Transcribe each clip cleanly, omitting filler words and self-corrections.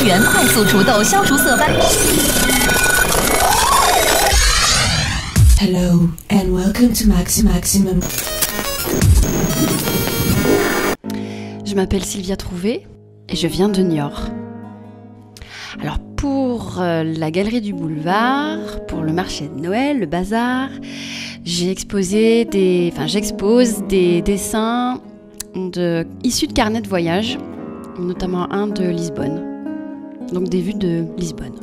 原快速除痘消除色斑。Hello and welcome to Maximum. Je m'appelle Sylvia Trouvé et je viens de Niort. Alors pour la galerie du boulevard, pour le marché de Noël, le bazar, j'expose des dessins issus de carnets de voyage, notamment un de Lisbonne, donc des vues de Lisbonne.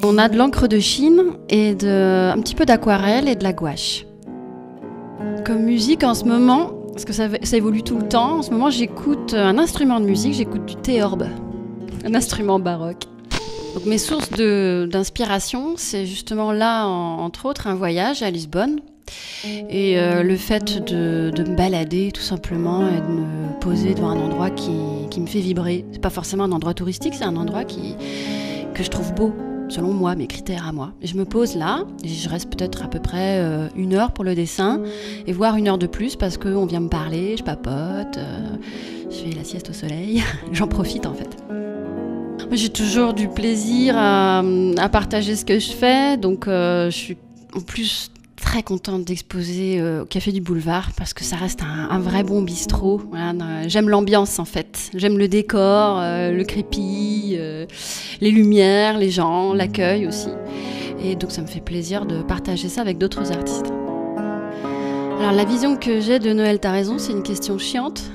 On a de l'encre de Chine et un petit peu d'aquarelle et de la gouache. Comme musique en ce moment, parce que ça évolue tout le temps, en ce moment j'écoute un instrument de musique, j'écoute du théorbe, un instrument baroque. Donc mes sources d'inspiration, c'est justement là, entre autres, un voyage à Lisbonne et le fait de me balader tout simplement et de me poser devant un endroit qui me fait vibrer. C'est pas forcément un endroit touristique, c'est un endroit que je trouve beau, selon moi, mes critères à moi. Et je me pose là, et je reste peut-être à peu près 1 heure pour le dessin, et voire 1 heure de plus parce qu'on vient me parler, je papote, je fais la sieste au soleil, j'en profite en fait. J'ai toujours du plaisir à partager ce que je fais, donc je suis en plus très contente d'exposer au Café du Boulevard parce que ça reste un vrai bon bistrot. Voilà, j'aime l'ambiance en fait, j'aime le décor, le crépi, les lumières, les gens, l'accueil aussi. Et donc ça me fait plaisir de partager ça avec d'autres artistes. Alors la vision que j'ai de Noël, t'as raison, c'est une question chiante.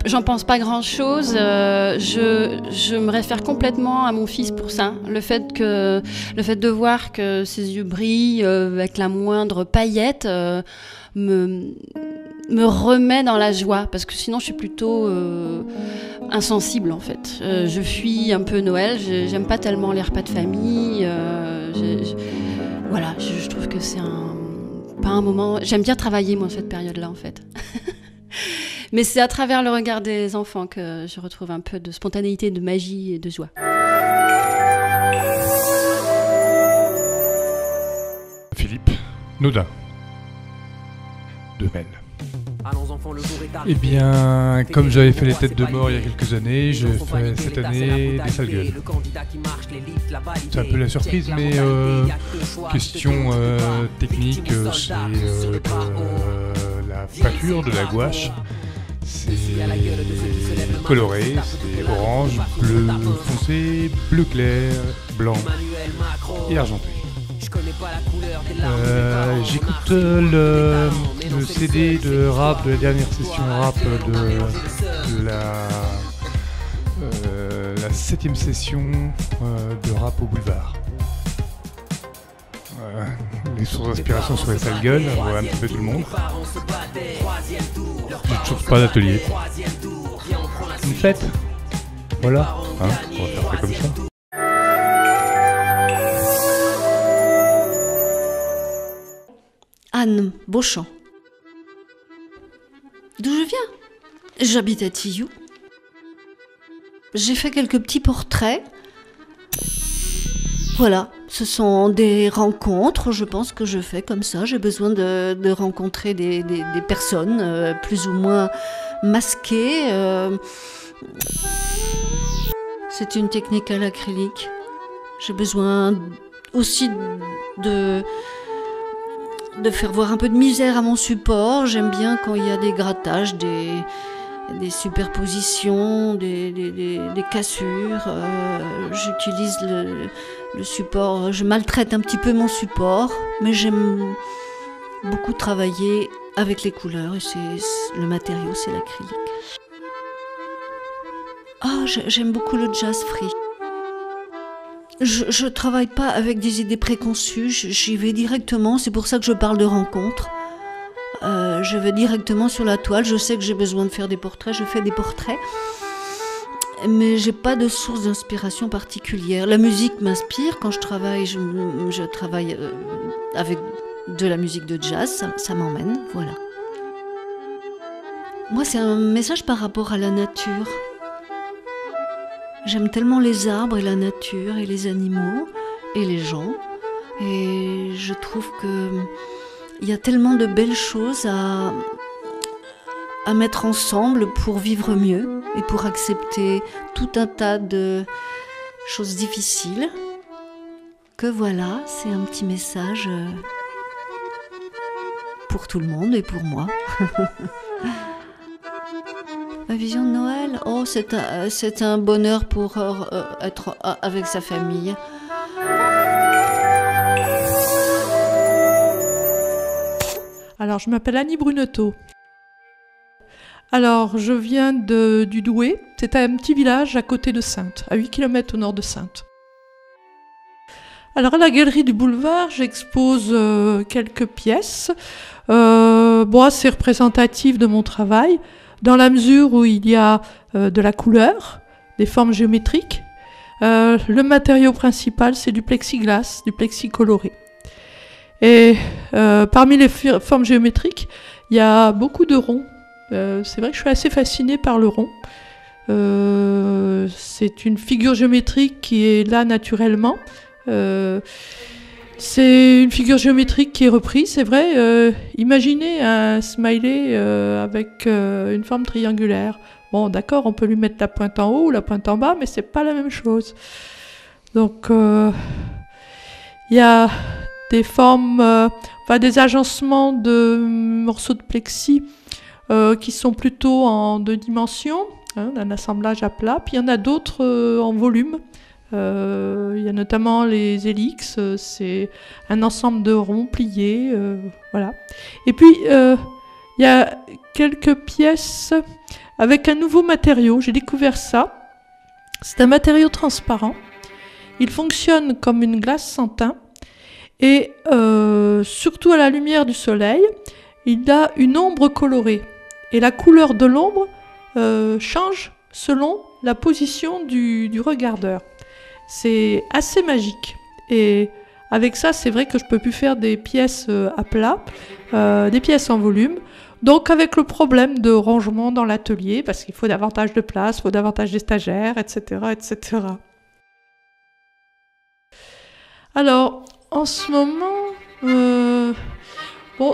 J'en pense pas grand-chose, je me réfère complètement à mon fils pour ça. Le fait de voir que ses yeux brillent avec la moindre paillette me remet dans la joie, parce que sinon je suis plutôt insensible en fait. Je fuis un peu Noël, j'aime pas tellement les repas de famille, voilà, je trouve que c'est pas un moment... J'aime bien travailler moi cette période-là en fait. Mais c'est à travers le regard des enfants que je retrouve un peu de spontanéité, de magie et de joie. Philippe Naudin, de Maine. Eh bien, comme j'avais fait les têtes de mort il y a quelques années, je fais cette année des sales gueules. C'est un peu la surprise, mais question technique, c'est la peinture, de la gouache. C'est coloré, c'est orange, bleu foncé, bleu clair, blanc et argenté. J'écoute le CD de rap, de la dernière session rap de la 7e session de rap au boulevard. Les sources d'inspiration sur les sales gueules, on voit un petit peu tout le monde. J'ai toujours pas d'atelier. Une fête. Voilà, hein, on va faire ça comme ça. Anne Beauchamp. D'où je viens? J'habite à Tillou. J'ai fait quelques petits portraits. Voilà, ce sont des rencontres, je pense que je fais comme ça. J'ai besoin de rencontrer des personnes plus ou moins masquées. C'est une technique à l'acrylique. J'ai besoin aussi de faire voir un peu de misère à mon support. J'aime bien quand il y a des grattages, des superpositions, des cassures. J'utilise le support, je maltraite un petit peu mon support, mais j'aime beaucoup travailler avec les couleurs et le matériau, c'est l'acrylique. J'aime beaucoup le jazz free. Je travaille pas avec des idées préconçues, j'y vais directement, c'est pour ça que je parle de rencontres. Je vais directement sur la toile, je sais que j'ai besoin de faire des portraits, je fais des portraits. Mais j'ai pas de source d'inspiration particulière. La musique m'inspire, quand je travaille, je travaille avec de la musique de jazz, ça m'emmène, voilà. Moi, c'est un message par rapport à la nature. J'aime tellement les arbres et la nature et les animaux et les gens. Et je trouve qu'il y a tellement de belles choses à mettre ensemble pour vivre mieux et pour accepter tout un tas de choses difficiles. Que voilà, c'est un petit message pour tout le monde et pour moi. Ma vision de Noël, oh, c'est un bonheur pour être avec sa famille. Alors, je m'appelle Annie Bruneteau. Alors, je viens du Douai. C'est un petit village à côté de Saintes, à 8 km au nord de Saintes. Alors, à la galerie du boulevard, j'expose quelques pièces. C'est représentatif de mon travail, dans la mesure où il y a de la couleur, des formes géométriques. Le matériau principal, c'est du plexiglas, du plexi coloré. Et parmi les formes géométriques, il y a beaucoup de ronds. C'est vrai que je suis assez fascinée par le rond. C'est une figure géométrique qui est là naturellement. C'est une figure géométrique qui est reprise, c'est vrai. Imaginez un smiley avec une forme triangulaire. Bon, d'accord, on peut lui mettre la pointe en haut ou la pointe en bas, mais c'est pas la même chose. Donc, il y a des formes, des agencements de morceaux de plexi qui sont plutôt en 2 dimensions, un assemblage à plat. Puis il y en a d'autres en volume. Il y a notamment les hélix, c'est un ensemble de ronds pliés, voilà. Et puis il y a quelques pièces avec un nouveau matériau, j'ai découvert ça. C'est un matériau transparent, il fonctionne comme une glace sans teint et surtout à la lumière du soleil, il a une ombre colorée et la couleur de l'ombre change selon la position du regardeur. C'est assez magique et avec ça c'est vrai que je peux plus faire des pièces à plat, des pièces en volume, donc avec le problème de rangement dans l'atelier parce qu'il faut davantage de place, il faut davantage de stagiaires, etc., etc. Alors en ce moment,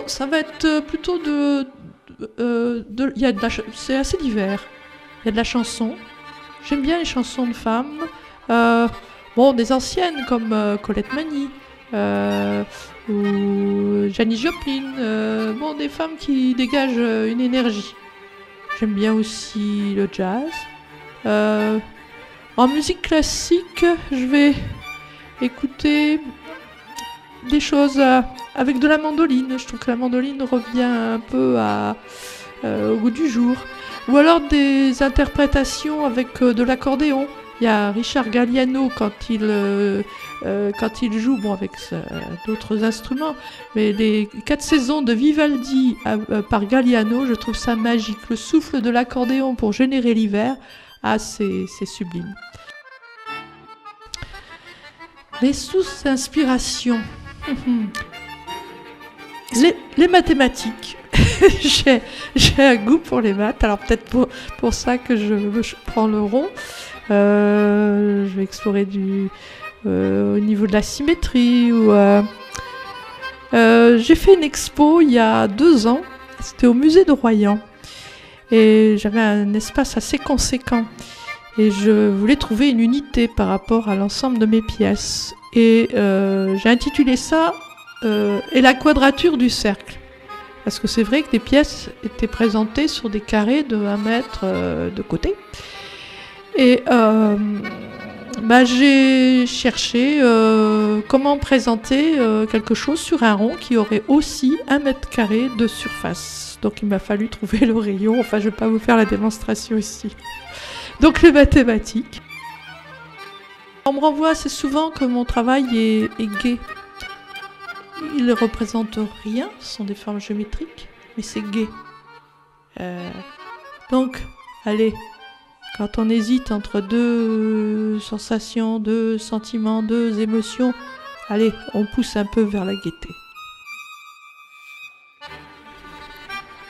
ça va être plutôt c'est assez divers. Il y a de la chanson, j'aime bien les chansons de femmes. Des anciennes comme Colette Mani ou Janis Joplin, des femmes qui dégagent une énergie. J'aime bien aussi le jazz. En musique classique, je vais écouter des choses avec de la mandoline. Je trouve que la mandoline revient un peu au goût du jour. Ou alors des interprétations avec de l'accordéon. Il y a Richard Galliano quand il joue, avec d'autres instruments, mais les 4 saisons de Vivaldi par Galliano, je trouve ça magique. Le souffle de l'accordéon pour générer l'hiver, c'est sublime. Les sources d'inspiration. Les mathématiques. J'ai un goût pour les maths, alors peut-être pour ça que je prends le rond. Je vais explorer au niveau de la symétrie. J'ai fait une expo il y a 2 ans, c'était au musée de Royan. Et j'avais un espace assez conséquent. Et je voulais trouver une unité par rapport à l'ensemble de mes pièces. Et j'ai intitulé ça « Et la quadrature du cercle ». Parce que c'est vrai que des pièces étaient présentées sur des carrés de 1 mètre de côté. Et j'ai cherché comment présenter quelque chose sur un rond qui aurait aussi 1 mètre carré de surface. Donc il m'a fallu trouver le rayon. Enfin, je ne vais pas vous faire la démonstration ici. Donc les mathématiques. On me renvoie assez souvent que mon travail est gai. Il ne représente rien, ce sont des formes géométriques, mais c'est gai. Donc, allez, quand on hésite entre 2 sensations, 2 sentiments, 2 émotions, allez, on pousse un peu vers la gaieté.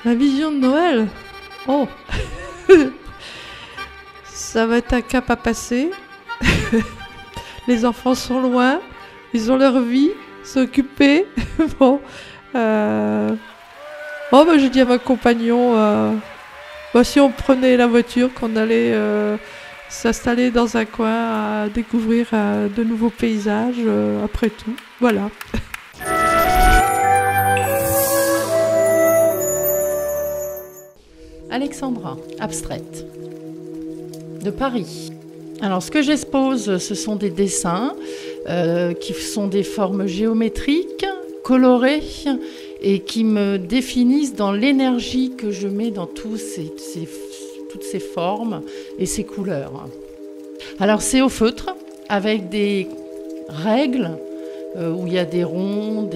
Ma vision de Noël, oh, ça va être un cap à passer. Les enfants sont loin, ils ont leur vie. S'occuper. Je dis à ma compagnon, Bon, si on prenait la voiture, qu'on allait s'installer dans un coin, à découvrir de nouveaux paysages, après tout. Voilà. Alexandra, abstraite, de Paris. Alors, ce que j'expose, ce sont des dessins qui sont des formes géométriques, colorées, et qui me définissent dans l'énergie que je mets dans toutes ces formes et ces couleurs. Alors, c'est au feutre, avec des règles, où il y a des ronds,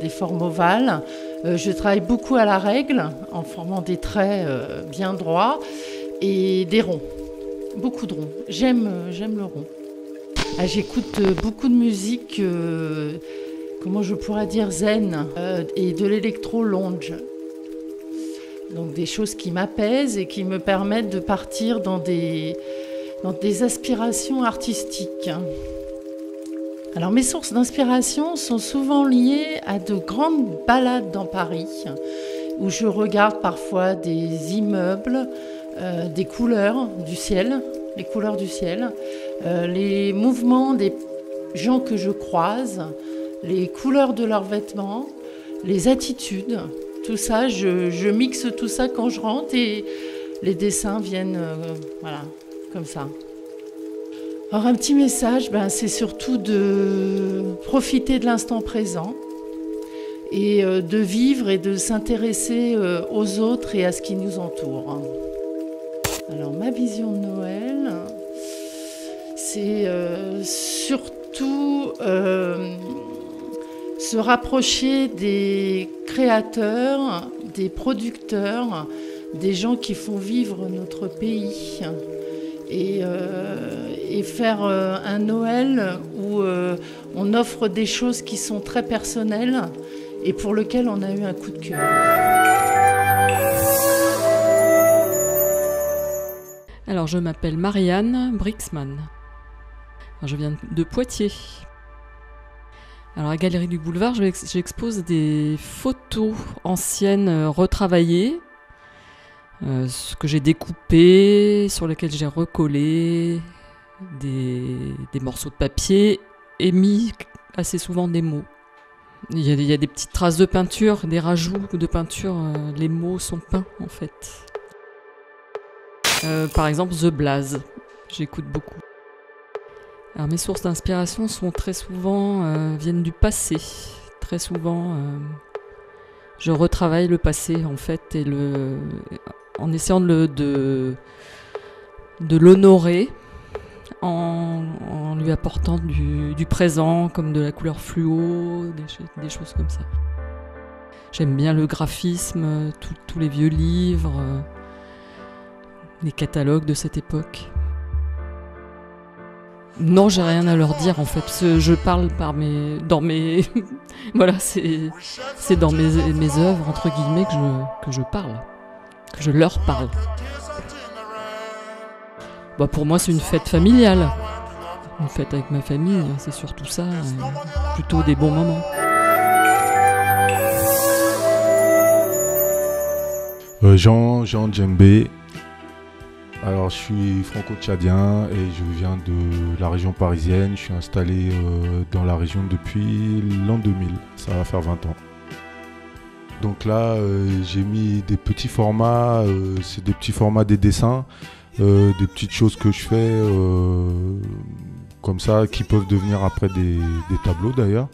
des formes ovales. Je travaille beaucoup à la règle, en formant des traits bien droits, et des ronds. Beaucoup de ronds. J'aime le rond. J'écoute beaucoup de musique, comment je pourrais dire, zen, et de l'électro-lounge. Donc des choses qui m'apaisent et qui me permettent de partir dans des aspirations artistiques. Alors mes sources d'inspiration sont souvent liées à de grandes balades dans Paris, où je regarde parfois des immeubles, des couleurs du ciel, les couleurs du ciel, les mouvements des gens que je croise, les couleurs de leurs vêtements, les attitudes, tout ça, je mixe tout ça quand je rentre et les dessins viennent, voilà, comme ça. Alors un petit message, c'est surtout de profiter de l'instant présent et de vivre et de s'intéresser aux autres et à ce qui nous entoure. Alors ma vision de Noël, c'est surtout se rapprocher des créateurs, des producteurs, des gens qui font vivre notre pays. Et faire un Noël où on offre des choses qui sont très personnelles et pour lesquelles on a eu un coup de cœur. Alors, je m'appelle Marianne Brixman. Alors, je viens de Poitiers. Alors, à Galerie du Boulevard, j'expose des photos anciennes retravaillées, ce que j'ai découpé, sur lesquels j'ai recollé des morceaux de papier et mis assez souvent des mots. Il y a des petites traces de peinture, des rajouts de peinture, les mots sont peints en fait. Par exemple, The Blaze, j'écoute beaucoup. Alors mes sources d'inspiration sont très souvent, viennent du passé. Très souvent, je retravaille le passé en fait et en essayant de l'honorer en lui apportant du présent comme de la couleur fluo, des choses comme ça. J'aime bien le graphisme, tous les vieux livres, les catalogues de cette époque. Non, j'ai rien à leur dire en fait, parce que je parle dans mes voilà, c'est dans mes œuvres entre guillemets que je parle, que je leur parle. Bah pour moi c'est une fête familiale, une fête avec ma famille, c'est surtout ça, plutôt des bons moments. Jean Djembé. Alors je suis franco-tchadien et je viens de la région parisienne. Je suis installé dans la région depuis l'an 2000, ça va faire 20 ans. Donc là j'ai mis des petits formats, c'est des petits formats des dessins, des petites choses que je fais comme ça qui peuvent devenir après des tableaux d'ailleurs.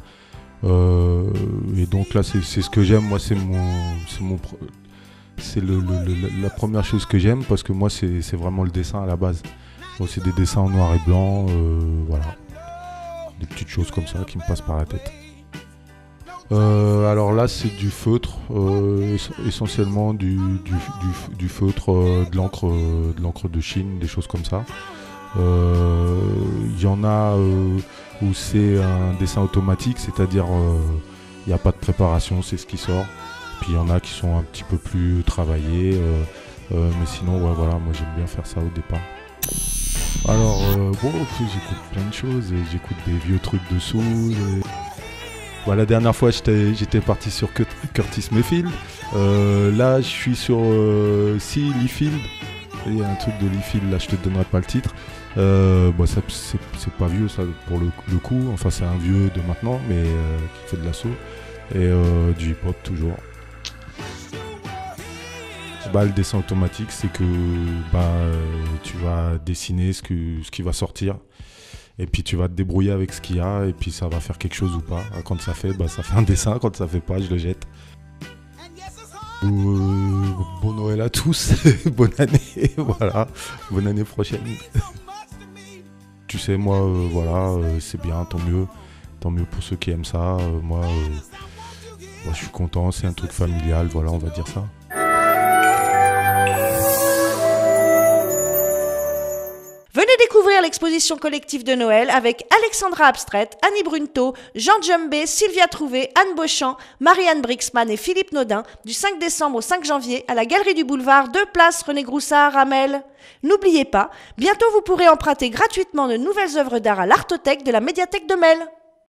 Et donc là c'est ce que j'aime, moi c'est la première chose que j'aime parce que moi c'est vraiment le dessin à la base. Bon, c'est des dessins en noir et blanc, voilà. Des petites choses comme ça qui me passent par la tête. Alors là c'est du feutre, essentiellement du feutre, de l'encre de Chine, des choses comme ça. Il y en a où c'est un dessin automatique, c'est-à-dire il n'y a pas de préparation, c'est ce qui sort. Puis il y en a qui sont un petit peu plus travaillés, mais sinon ouais, voilà, moi j'aime bien faire ça au départ. Alors bon, j'écoute plein de choses, j'écoute des vieux trucs de soul, Bah, la dernière fois, j'étais parti sur Curtis Mayfield. Là, je suis sur Liefeld. Il y a un truc de Liefeld, là, je te donnerai pas le titre. Bah, c'est pas vieux, ça, pour le coup. Enfin, c'est un vieux de maintenant, mais qui fait de l'assaut. Et du hip-hop, toujours. Bah, le dessin automatique, c'est que tu vas dessiner ce qui va sortir. Et puis tu vas te débrouiller avec ce qu'il y a, et puis ça va faire quelque chose ou pas. Quand ça fait, ça fait un dessin. Quand ça fait pas, je le jette. Bon Noël à tous. Bonne année. Voilà. Bonne année prochaine. Tu sais, moi, c'est bien, tant mieux. Tant mieux pour ceux qui aiment ça. Moi, je suis content. C'est un truc familial. Voilà, on va dire ça. Venez découvrir l'exposition collective de Noël avec Alexandra Abstraite, Annie Brunto, Jean Djembé, Sylvia Trouvé, Anne Beauchamp, Marianne Brixman et Philippe Naudin du 5 décembre au 5 janvier à la Galerie du Boulevard, 2 places René Groussard, Ramel. N'oubliez pas, bientôt vous pourrez emprunter gratuitement de nouvelles œuvres d'art à l'Artothèque de la médiathèque de Mel.